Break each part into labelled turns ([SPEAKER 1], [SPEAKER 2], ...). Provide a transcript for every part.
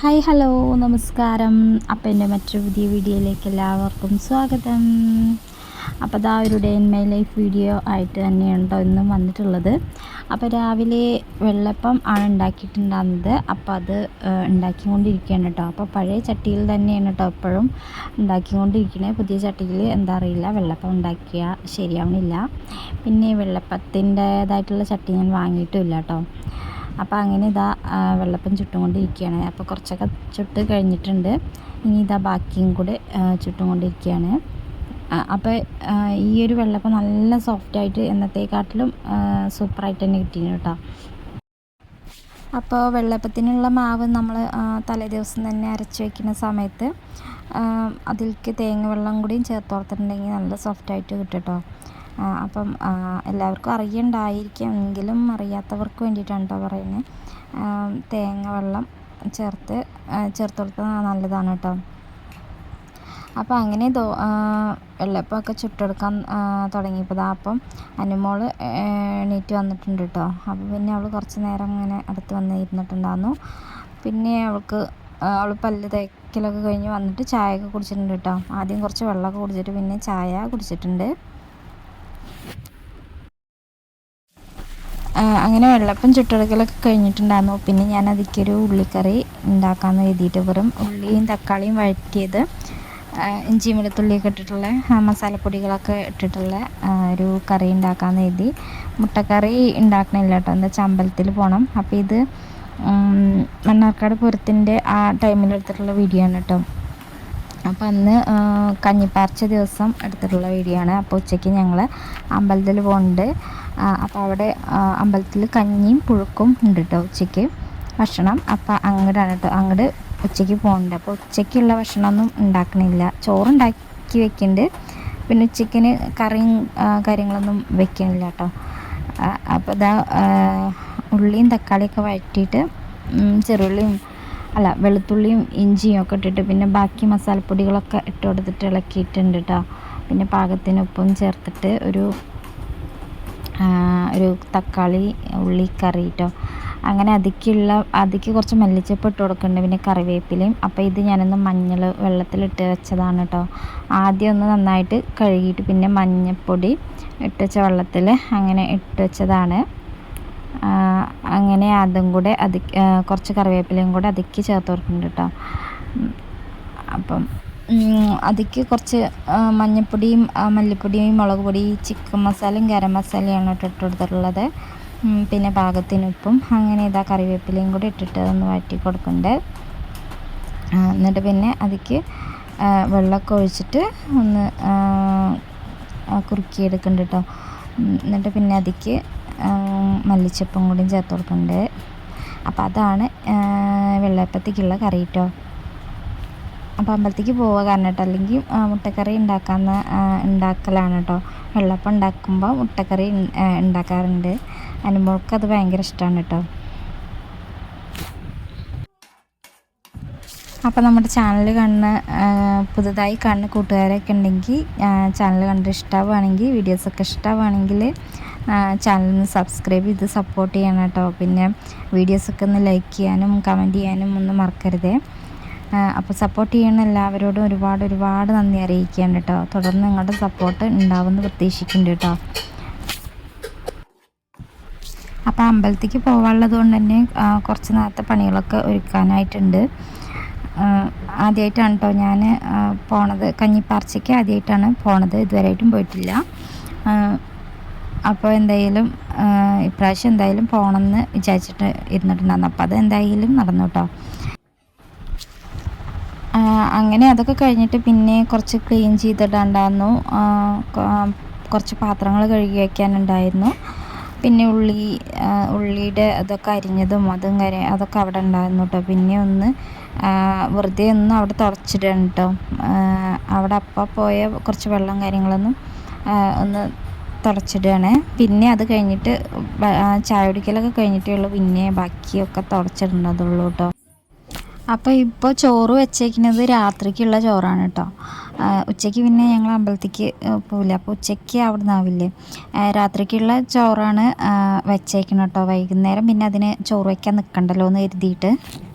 [SPEAKER 1] Hi hello നമസ്കാരം. അപ്പോൾ എൻ്റെ മറ്റൊരു പുതിയ വീഡിയോയിലേക്ക് എല്ലാവർക്കും സ്വാഗതം. അപ്പോൾ അതാ ഒരു day in my life video ആയിട്ട് തന്നെയാണ് കേട്ടോ ഇന്നും വന്നിട്ടുള്ളത്. അപ്പോൾ രാവിലെ വെള്ളപ്പം ആണ് ഉണ്ടാക്കിയിട്ടുണ്ടാകുന്നത്. അപ്പോൾ അത് ഉണ്ടാക്കിക്കൊണ്ടിരിക്കുകയാണ് കേട്ടോ. അപ്പോൾ പഴയ ചട്ടിയിൽ തന്നെയാണ് കേട്ടോ എപ്പോഴും ഉണ്ടാക്കിക്കൊണ്ടിരിക്കണേ. പുതിയ ചട്ടിയിൽ എന്താ അറിയില്ല, വെള്ളപ്പം ഉണ്ടാക്കിയാൽ ശരിയാവണില്ല. പിന്നെ വെള്ളപ്പത്തിൻ്റേതായിട്ടുള്ള ചട്ടി ഞാൻ വാങ്ങിയിട്ടുമില്ല കേട്ടോ. അപ്പോൾ അങ്ങനെ ഇതാ വെള്ളപ്പം ചുട്ടുകൊണ്ടിരിക്കുകയാണ്. അപ്പോൾ കുറച്ചൊക്കെ ചുട്ട് കഴിഞ്ഞിട്ടുണ്ട്. ഇനി ഇതാ ബാക്കിയും കൂടെ ചുട്ടുകൊണ്ടിരിക്കുകയാണ്. അപ്പോൾ ഈ ഒരു വെള്ളപ്പം നല്ല സോഫ്റ്റായിട്ട് എന്നത്തേക്കാട്ടിലും സൂപ്പറായിട്ട് തന്നെ കിട്ടിയിരുന്നു കേട്ടോ. അപ്പോൾ വെള്ളപ്പത്തിനുള്ള മാവ് നമ്മൾ തലേ ദിവസം തന്നെ അരച്ച് വയ്ക്കുന്ന സമയത്ത് അതിലേക്ക് തേങ്ങ വെള്ളം കൂടിയും ചേർത്ത് കൊടുത്തിട്ടുണ്ടെങ്കിൽ നല്ല സോഫ്റ്റായിട്ട് കിട്ടും കേട്ടോ. അപ്പം എല്ലാവർക്കും അറിയണ്ടായിരിക്കും, എങ്കിലും അറിയാത്തവർക്ക് വേണ്ടിയിട്ടാണ് കേട്ടോ പറയുന്നത്. തേങ്ങ വെള്ളം ചേർത്ത് കൊടുത്താൽ നല്ലതാണ് കേട്ടോ. അപ്പോൾ അങ്ങനെ വെള്ളപ്പമൊക്കെ ചുട്ടെടുക്കാൻ തുടങ്ങിയപ്പോൾ അപ്പം അനുമോൾ എണീറ്റ് വന്നിട്ടുണ്ട് കേട്ടോ. അപ്പോൾ പിന്നെ അവൾ കുറച്ച് നേരം ഇങ്ങനെ അടുത്ത് വന്ന് ഇരുന്നിട്ടുണ്ടായിരുന്നു. പിന്നെ അവൾ പല്ല് തേക്കലൊക്കെ കഴിഞ്ഞ് വന്നിട്ട് ചായയൊക്കെ കുടിച്ചിട്ടുണ്ട് കേട്ടോ. ആദ്യം കുറച്ച് വെള്ളമൊക്കെ കുടിച്ചിട്ട് പിന്നെ ചായ കുടിച്ചിട്ടുണ്ട്. അങ്ങനെ വെള്ളപ്പം ചുട്ടെടുക്കലൊക്കെ കഴിഞ്ഞിട്ടുണ്ടായിരുന്നു. പിന്നെ ഞാൻ അതിലേക്കൊരു ഉള്ളിക്കറി ഉണ്ടാക്കാമെന്ന് കരുതിയിട്ട് വെറും ഉള്ളിയും തക്കാളിയും വഴറ്റിയത്, ഇഞ്ചി വെളുത്തുള്ളിയൊക്കെ ഇട്ടിട്ടുള്ള മസാലപ്പൊടികളൊക്കെ ഇട്ടിട്ടുള്ള ഒരു കറി ഉണ്ടാക്കാമെന്ന് കരുതി. മുട്ടക്കറി ഉണ്ടാക്കണില്ല കേട്ടോ, എന്താ വെച്ചാൽ അമ്പലത്തിൽ പോകണം. അപ്പോൾ ഇത് മണ്ണാർക്കാട് പൂരത്തിൻ്റെ ആ ടൈമിലെടുത്തിട്ടുള്ള വീഡിയോ ആണ് കേട്ടോ. അപ്പോൾ അന്ന് കഞ്ഞിപ്പാർച്ച ദിവസം എടുത്തിട്ടുള്ള വീഡിയോ ആണ്. അപ്പോൾ ഉച്ചയ്ക്ക് ഞങ്ങൾ അമ്പലത്തിൽ പോകുന്നുണ്ട്. അപ്പോൾ അവിടെ അമ്പലത്തിൽ കഞ്ഞിയും പുഴുക്കും ഉണ്ട് കേട്ടോ ഉച്ചയ്ക്ക് ഭക്ഷണം. അപ്പോൾ അങ്ങോട്ടാണ് കേട്ടോ, അങ്ങോട്ട് ഉച്ചയ്ക്ക് പോകുന്നുണ്ട്. അപ്പോൾ ഉച്ചയ്ക്കുള്ള ഭക്ഷണമൊന്നും ഉണ്ടാക്കണില്ല, ചോറുണ്ടാക്കി വെക്കുന്നുണ്ട്. പിന്നെ ഉച്ചയ്ക്കിന് കറിയും കാര്യങ്ങളൊന്നും വെക്കണില്ല കേട്ടോ. അപ്പോൾ ഇതാ ഉള്ളിയും തക്കാളിയൊക്കെ വഴറ്റിയിട്ട് വെളുത്തുള്ളിയും ഇഞ്ചിയും ഒക്കെ ഇട്ടിട്ട് പിന്നെ ബാക്കി മസാലപ്പൊടികളൊക്കെ ഇട്ട് കൊടുത്തിട്ട് ഇളക്കിയിട്ടുണ്ട് കേട്ടോ. പിന്നെ പാകത്തിന് ഉപ്പും ചേർത്തിട്ട് ഒരു തക്കാളി ഉള്ളി കറി കേട്ടോ. അങ്ങനെ അതിക്ക് കുറച്ച് മല്ലിച്ചപ്പ് ഇട്ട് കൊടുക്കുന്നുണ്ട്, പിന്നെ കറിവേപ്പിലയും. അപ്പോൾ ഇത് ഞാനൊന്ന് മഞ്ഞൾ വെള്ളത്തിലിട്ട് വെച്ചതാണ് കേട്ടോ. ആദ്യം ഒന്ന് നന്നായിട്ട് കഴുകിയിട്ട് പിന്നെ മഞ്ഞൾപ്പൊടി ഇട്ട് വെച്ച വെള്ളത്തിൽ അങ്ങനെ ഇട്ട് വെച്ചതാണ്. അങ്ങനെ അതും കൂടെ കുറച്ച് കറിവേപ്പിലയും കൂടെ അതിക്ക് ചേർത്ത് കൊടുക്കുന്നുണ്ട് കേട്ടോ. അപ്പം അതിക്ക് കുറച്ച് മഞ്ഞൾപ്പൊടിയും മല്ലിപ്പൊടിയും മുളക് പൊടി ചിക്കൻ മസാലയും ഗരം മസാലയാണ് ഇട്ട് കൊടുത്തിട്ടുള്ളത്. പിന്നെ പാകത്തിന് ഉപ്പും. അങ്ങനെ ഇതാ കറിവേപ്പിലയും കൂടെ ഇട്ടിട്ട് ഒന്ന് വഴറ്റി കൊടുക്കുന്നുണ്ട്. എന്നിട്ട് പിന്നെ അതിക്ക് വെള്ളമൊക്കെ ഒഴിച്ചിട്ട് ഒന്ന് കുറുക്കിയെടുക്കുന്നുണ്ട് കേട്ടോ. എന്നിട്ട് പിന്നെ അതിക്ക് മല്ലിച്ചപ്പും കൂടിയും ചേർത്ത് കൊടുക്കുന്നുണ്ട്. അപ്പോൾ അതാണ് വെള്ളയപ്പത്തേക്കുള്ള കറി കേട്ടോ. അപ്പോൾ അമ്പലത്തേക്ക് പോവുക കാരണം കേട്ടോ, അല്ലെങ്കിൽ മുട്ടക്കറി ഉണ്ടാക്കലാണ് കേട്ടോ. വെള്ളപ്പം ഉണ്ടാക്കുമ്പോൾ മുട്ടക്കറി ഉണ്ടാക്കാറുണ്ട്. അനുമോൾക്ക് അത് ഭയങ്കര ഇഷ്ടമാണ് കേട്ടോ. അപ്പോൾ നമ്മുടെ ചാനൽ പുതുതായി കാണുന്ന കൂട്ടുകാരൊക്കെ ഉണ്ടെങ്കിൽ ചാനൽ കണ്ട് ഇഷ്ടമാവുകയാണെങ്കിൽ, വീഡിയോസൊക്കെ ഇഷ്ടമാവുകയാണെങ്കിൽ ചാനലിന് സബ്സ്ക്രൈബ് ചെയ്ത് സപ്പോർട്ട് ചെയ്യണം കേട്ടോ. പിന്നെ വീഡിയോസൊക്കെ ഒന്ന് ലൈക്ക് ചെയ്യാനും കമൻറ്റ് ചെയ്യാനും ഒന്നും മറക്കരുതേ. അപ്പോൾ സപ്പോർട്ട് ചെയ്യണ എല്ലാവരോടും ഒരുപാട് നന്ദി അറിയിക്കുകയാണ് കേട്ടോ. തുടർന്ന് നിങ്ങളുടെ സപ്പോർട്ട് ഉണ്ടാവുമെന്ന് പ്രതീക്ഷിക്കുന്നുണ്ട് കേട്ടോ. അപ്പോൾ അമ്പലത്തേക്ക് പോകാനുള്ളത് കൊണ്ട് തന്നെ കുറച്ച് നേരത്തെ പണികളൊക്കെ ഒരുക്കാനായിട്ടുണ്ട്. ആദ്യമായിട്ടാണ് കേട്ടോ ഞാൻ പോണത്, കഞ്ഞിപ്പാർച്ചയ്ക്ക് ആദ്യമായിട്ടാണ് പോണത്, ഇതുവരെയായിട്ടും പോയിട്ടില്ല. അപ്പോൾ എന്തായാലും ഇപ്രാവശ്യം എന്തായാലും പോകണമെന്ന് വിചാരിച്ചിട്ട് ഇരുന്നിട്ടുണ്ടായിരുന്നു. അപ്പോൾ അത് എന്തായാലും നടന്നു കേട്ടോ. അങ്ങനെ അതൊക്കെ കഴിഞ്ഞിട്ട് പിന്നെ കുറച്ച് ക്ലീൻ ചെയ്തിട്ടുണ്ടായിരുന്നു. കുറച്ച് പാത്രങ്ങൾ കഴുകി വയ്ക്കാനുണ്ടായിരുന്നു. പിന്നെ ഉള്ളിയുടെ അതൊക്കെ അരിഞ്ഞതും അതൊക്കെ അവിടെ ഉണ്ടായിരുന്നു കേട്ടോ. പിന്നെ ഒന്ന് വെറുതെ ഒന്ന് അവിടെ തുടച്ചിടണം കേട്ടോ. അവിടെ അപ്പം പോയ കുറച്ച് വെള്ളം കാര്യങ്ങളൊന്നും ഒന്ന് തുടച്ചിടുകയാണ്. പിന്നെ അത് കഴിഞ്ഞിട്ട് ചായ കുടിക്കലൊക്കെ കഴിഞ്ഞിട്ടേ ഉള്ളൂ പിന്നെ ബാക്കിയൊക്കെ തുടച്ചിടേണ്ടതുള്ളൂ കേട്ടോ. അപ്പോൾ ഇപ്പോൾ ചോറ് വെച്ചേക്കുന്നത് രാത്രിക്കുള്ള ചോറാണ് കേട്ടോ. ഉച്ചയ്ക്ക് പിന്നെ ഞങ്ങൾ അമ്പലത്തേക്ക് പോവില്ല, അപ്പോൾ ഉച്ചയ്ക്ക് അവിടെ നിന്നാവില്ലേ, രാത്രിക്കുള്ള ചോറാണ് വെച്ചേക്കുന്നത് കേട്ടോ. വൈകുന്നേരം പിന്നെ അതിന് ചോറ് വയ്ക്കാൻ നിൽക്കണ്ടല്ലോ എന്ന് കരുതിയിട്ട്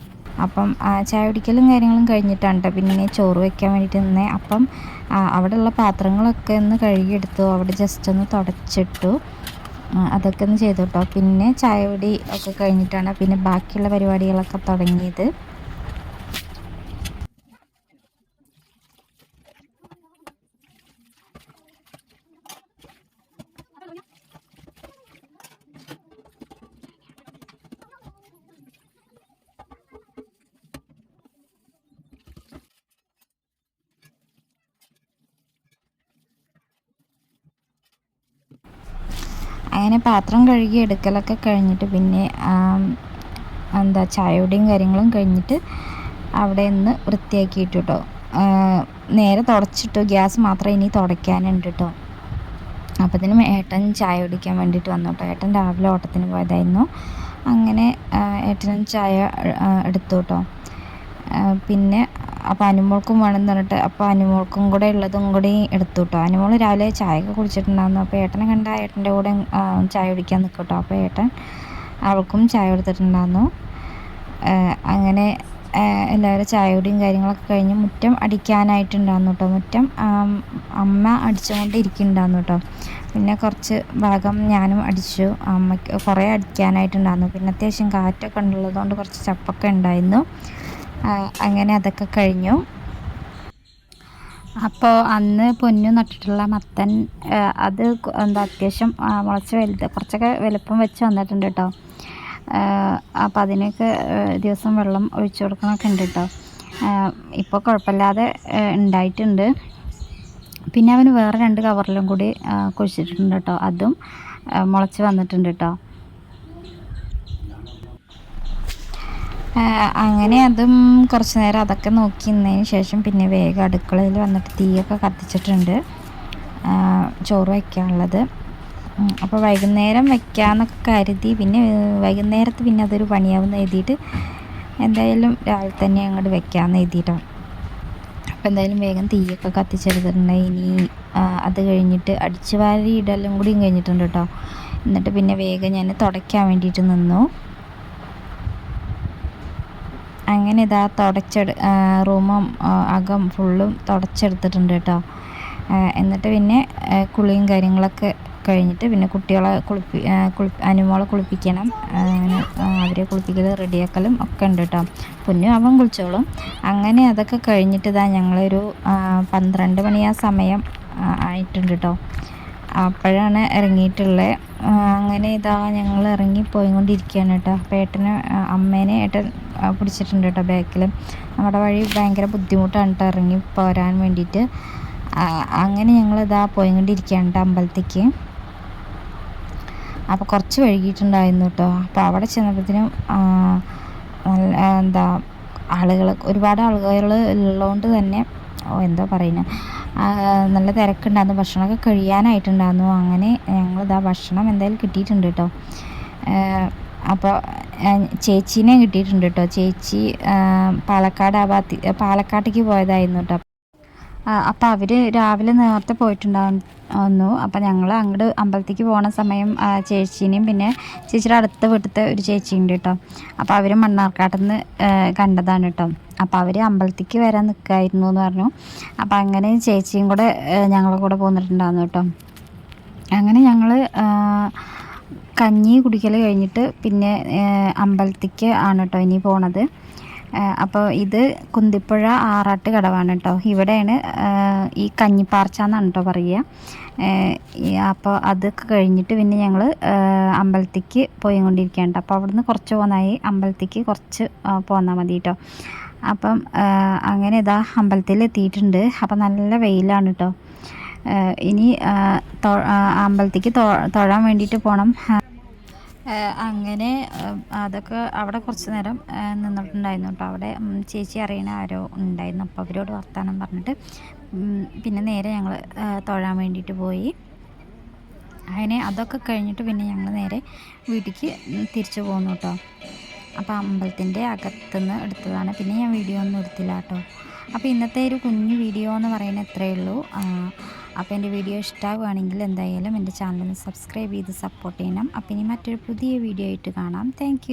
[SPEAKER 1] അപ്പം ചായ കുടിക്കലും കാര്യങ്ങളും കഴിഞ്ഞിട്ടാണ് കേട്ടോ പിന്നെ ചോറ് വയ്ക്കാൻ വേണ്ടിയിട്ട് നിന്നേ. അപ്പം അവിടെയുള്ള പാത്രങ്ങളൊക്കെ ഒന്ന് കഴുകിയെടുത്തു, അവിടെ ജസ്റ്റ് ഒന്ന് തുടച്ചിട്ടു, അതൊക്കെ ഒന്ന് ചെയ്തു കേട്ടോ. പിന്നെ ചായ കുടി ഒക്കെ കഴിഞ്ഞിട്ടാണ് പിന്നെ ബാക്കിയുള്ള പരിപാടികളൊക്കെ തുടങ്ങിയത്. അങ്ങനെ പാത്രം കഴുകി എടുക്കലൊക്കെ കഴിഞ്ഞിട്ട് പിന്നെ ചായയുടെയും കാര്യങ്ങളും കഴിഞ്ഞിട്ട് അവിടെ നിന്ന് വൃത്തിയാക്കിയിട്ടു കേട്ടോ. നേരെ തുടച്ചിട്ടു, ഗ്യാസ് മാത്രം ഇനി തുടയ്ക്കാനുണ്ട് കേട്ടോ. അപ്പത്തിനും ഏട്ടൻ ചായ കുടിക്കാൻ വേണ്ടിയിട്ട് വന്നു കേട്ടോ. ഏട്ടൻ രാവിലെ ഓട്ടത്തിന് പോയതായിരുന്നു. അങ്ങനെ ഏട്ടനും ചായ എടുത്തു കേട്ടോ. പിന്നെ അപ്പോൾ അനുമോൾക്കും വേണമെന്ന് പറഞ്ഞിട്ട് അപ്പോൾ അനുമോൾക്കും കൂടെ ഉള്ളതും കൂടി എടുത്തു കേട്ടോ. അനുമോൾ രാവിലെ ചായയൊക്കെ കുടിച്ചിട്ടുണ്ടായിരുന്നു. അപ്പോൾ ഏട്ടനെ കണ്ട ഏട്ടൻ്റെ കൂടെ ചായ കുടിക്കാൻ നിൽക്കും കേട്ടോ. അപ്പോൾ ഏട്ടൻ അവൾക്കും ചായ കൊടുത്തിട്ടുണ്ടായിരുന്നു. അങ്ങനെ എല്ലാവരും ചായ കുടിയും കാര്യങ്ങളൊക്കെ കഴിഞ്ഞ് മുറ്റം അടിക്കാനായിട്ടുണ്ടായിരുന്നു കേട്ടോ. മുറ്റം അമ്മ അടിച്ചുകൊണ്ട് ഇരിക്കുന്നുണ്ടായിരുന്നു കേട്ടോ. പിന്നെ കുറച്ച് ഭാഗം ഞാനും അടിച്ചു, അമ്മയ്ക്ക് കുറേ അടിക്കാനായിട്ടുണ്ടായിരുന്നു. പിന്നെ അത്യാവശ്യം കാറ്റൊക്കെ ഉള്ളതുകൊണ്ട് കുറച്ച് ചപ്പൊക്കെ ഉണ്ടായിരുന്നു. അങ്ങനെ അതൊക്കെ കഴിഞ്ഞു. അപ്പോൾ അന്ന് പൊന്നു നട്ടിട്ടുള്ള മത്തൻ അത് അത്യാവശ്യം മുളച്ച് കുറച്ചൊക്കെ വലുപ്പം വെച്ച് വന്നിട്ടുണ്ട് കേട്ടോ. അപ്പോൾ അതിനൊക്കെ ദിവസം വെള്ളം ഒഴിച്ചു കൊടുക്കണമൊക്കെ ഉണ്ട് കേട്ടോ. ഇപ്പോൾ കുഴപ്പമില്ലാതെ ഉണ്ടായിട്ടുണ്ട്. പിന്നെ അവന് വേറെ 2 കവറിലും കൂടി കുഴിച്ചിട്ടുണ്ട് കേട്ടോ. അതും മുളച്ച് വന്നിട്ടുണ്ട് കേട്ടോ. അങ്ങനെ അതും കുറച്ച് നേരം അതൊക്കെ നോക്കി നിന്നതിന് ശേഷം പിന്നെ വേഗം അടുക്കളയിൽ വന്നിട്ട് തീയൊക്കെ കത്തിച്ചിട്ടുണ്ട്, ചോറ് വയ്ക്കാനുള്ളത്. അപ്പോൾ വൈകുന്നേരം വയ്ക്കാമെന്നൊക്കെ കരുതി, പിന്നെ വൈകുന്നേരത്ത് പിന്നെ അതൊരു പണിയാവുമെന്ന് എഴുതിയിട്ട് എന്തായാലും രാവിലെ തന്നെ അങ്ങോട്ട് വെക്കാമെന്ന് എഴുതിയിട്ടോ. അപ്പോൾ എന്തായാലും വേഗം തീയൊക്കെ കത്തിച്ചെടുത്തിട്ടുണ്ട്. ഇനി അത് കഴിഞ്ഞിട്ട് അടിച്ചു വാരി ഇടലും കൂടിയും കഴിഞ്ഞിട്ടുണ്ട് കേട്ടോ. എന്നിട്ട് പിന്നെ വേഗം ഞാൻ തുടയ്ക്കാൻ വേണ്ടിയിട്ട് നിന്നു. അങ്ങനെ ഇതാ റൂമും അകം ഫുള്ളും തുടച്ചെടുത്തിട്ടുണ്ട് കേട്ടോ. എന്നിട്ട് പിന്നെ കുളിയും കാര്യങ്ങളൊക്കെ കഴിഞ്ഞിട്ട് പിന്നെ കുട്ടികളെ അനുമോളെ കുളിപ്പിക്കണം. അവരെ കുളിപ്പിക്കൽ റെഡിയാക്കലും ഒക്കെ ഉണ്ട് കേട്ടോ. പൊന്നു അവൻ കുളിച്ചോളും. അങ്ങനെ അതൊക്കെ കഴിഞ്ഞിട്ട് ഇതാ ഞങ്ങളൊരു 12 മണി ആ സമയം ആയിട്ടുണ്ട് കേട്ടോ. അപ്പോഴാണ് ഇറങ്ങിയിട്ടുള്ളത്. അങ്ങനെ ഇതാ ഞങ്ങൾ ഇറങ്ങിപ്പോയിക്കൊണ്ടിരിക്കുകയാണ് കേട്ടോ. അപ്പോൾ അമ്മേനെ ഏട്ടൻ പിടിച്ചിട്ടുണ്ട് കേട്ടോ ബാക്കിൽ. നമ്മുടെ വഴി ഭയങ്കര ബുദ്ധിമുട്ടാണ് കേട്ടോ ഇറങ്ങി പോരാൻ വേണ്ടിയിട്ട്. അങ്ങനെ ഞങ്ങളിതാ പോയിക്കൊണ്ടിരിക്കുകയാണ് കേട്ടോ അമ്പലത്തേക്ക്. അപ്പോൾ കുറച്ച് വൈകിട്ടുണ്ടായിരുന്നു കേട്ടോ. അപ്പോൾ അവിടെ ചെന്നപ്പോഴത്തേനും ഒരുപാട് ആളുകൾ ഉള്ളതുകൊണ്ട് തന്നെ എന്താ പറയുന്നത്, നല്ല തിരക്കുണ്ടായിരുന്നു. ഭക്ഷണമൊക്കെ കഴിയാനായിട്ടുണ്ടായിരുന്നു. അങ്ങനെ ഞങ്ങളിതാ ഭക്ഷണം എന്തായാലും കിട്ടിയിട്ടുണ്ട് കേട്ടോ. അപ്പോൾ ചേച്ചീനെ കിട്ടിയിട്ടുണ്ട് കേട്ടോ. ചേച്ചി പാലക്കാട്ടേക്ക് പോയതായിരുന്നു കേട്ടോ. അപ്പോൾ അവർ രാവിലെ നേരത്തെ പോയിട്ടുണ്ടായിരുന്നു. അപ്പോൾ ഞങ്ങൾ അങ്ങോട്ട് അമ്പലത്തേക്ക് പോകുന്ന സമയം ചേച്ചീനെയും പിന്നെ ചേച്ചിയുടെ അടുത്ത വീട്ടിലത്തെ ഒരു ചേച്ചിയുണ്ട് കേട്ടോ. അപ്പോൾ അവർ മണ്ണാർക്കാട്ടിൽ നിന്ന് കണ്ടതാണ് കേട്ടോ. അപ്പോൾ അവർ അമ്പലത്തേക്ക് വരാൻ നിൽക്കായിരുന്നു എന്ന് പറഞ്ഞു. അപ്പോൾ അങ്ങനെ ചേച്ചിയും കൂടെ ഞങ്ങളുടെ കൂടെ പോന്നിട്ടുണ്ടായിരുന്നു കേട്ടോ. അങ്ങനെ ഞങ്ങൾ കഞ്ഞി കുടിക്കൽ കഴിഞ്ഞിട്ട് പിന്നെ അമ്പലത്തേക്ക് ആണ് കേട്ടോ ഇനി പോണത്. അപ്പോൾ ഇത് കുന്തിപ്പുഴ ആറാട്ട് കടവാണ് കേട്ടോ. ഇവിടെയാണ് ഈ കഞ്ഞിപ്പാർച്ച എന്നാണ് കേട്ടോ പറയുക. അപ്പോൾ അതൊക്കെ കഴിഞ്ഞിട്ട് പിന്നെ ഞങ്ങൾ അമ്പലത്തേക്ക് പോയിക്കൊണ്ടിരിക്കുകയാണ്. അപ്പോൾ അവിടുന്ന് കുറച്ച് പോന്നായി, അമ്പലത്തേക്ക് കുറച്ച് പോന്നാൽ മതി കേട്ടോ. അപ്പം അങ്ങനെ ഇതാ അമ്പലത്തിൽ എത്തിയിട്ടുണ്ട്. അപ്പം നല്ല വെയിലാണ് കേട്ടോ. ഇനി അമ്പലത്തേക്ക് തൊഴാൻ വേണ്ടിയിട്ട് പോകണം. അങ്ങനെ അതൊക്കെ അവിടെ കുറച്ച് നേരം നിന്നിട്ടുണ്ടായിരുന്നു കേട്ടോ. അവിടെ ചേച്ചി അറിയണ ആരോ ഉണ്ടായിരുന്നു. അപ്പോൾ അവരോട് വർത്താനം പറഞ്ഞിട്ട് പിന്നെ നേരെ ഞങ്ങൾ തൊഴാൻ വേണ്ടിയിട്ട് പോയി. അങ്ങനെ അതൊക്കെ കഴിഞ്ഞിട്ട് പിന്നെ ഞങ്ങൾ നേരെ വീട്ടിലേക്ക് തിരിച്ചു പോന്നു കേട്ടോ. അപ്പോൾ അമ്പലത്തിൻ്റെ അകത്തുനിന്ന് എടുത്തതാണ്. പിന്നെ ഞാൻ വീഡിയോ ഒന്നും എടുത്തില്ല കേട്ടോ. അപ്പോൾ ഇന്നത്തെ ഒരു കുഞ്ഞു വീഡിയോ എന്ന് പറയുന്നത് ഇത്രയേ ഉള്ളൂ. അപ്പോൾ എൻ്റെ വീഡിയോ ഇഷ്ടമാവുകയാണെങ്കിൽ എന്തായാലും എൻ്റെ ചാനൽ സബ്സ്ക്രൈബ് ചെയ്ത് സപ്പോർട്ട് ചെയ്യണം. അപ്പോൾ ഇനി മറ്റൊരു പുതിയ വീഡിയോ ആയിട്ട് കാണാം. താങ്ക്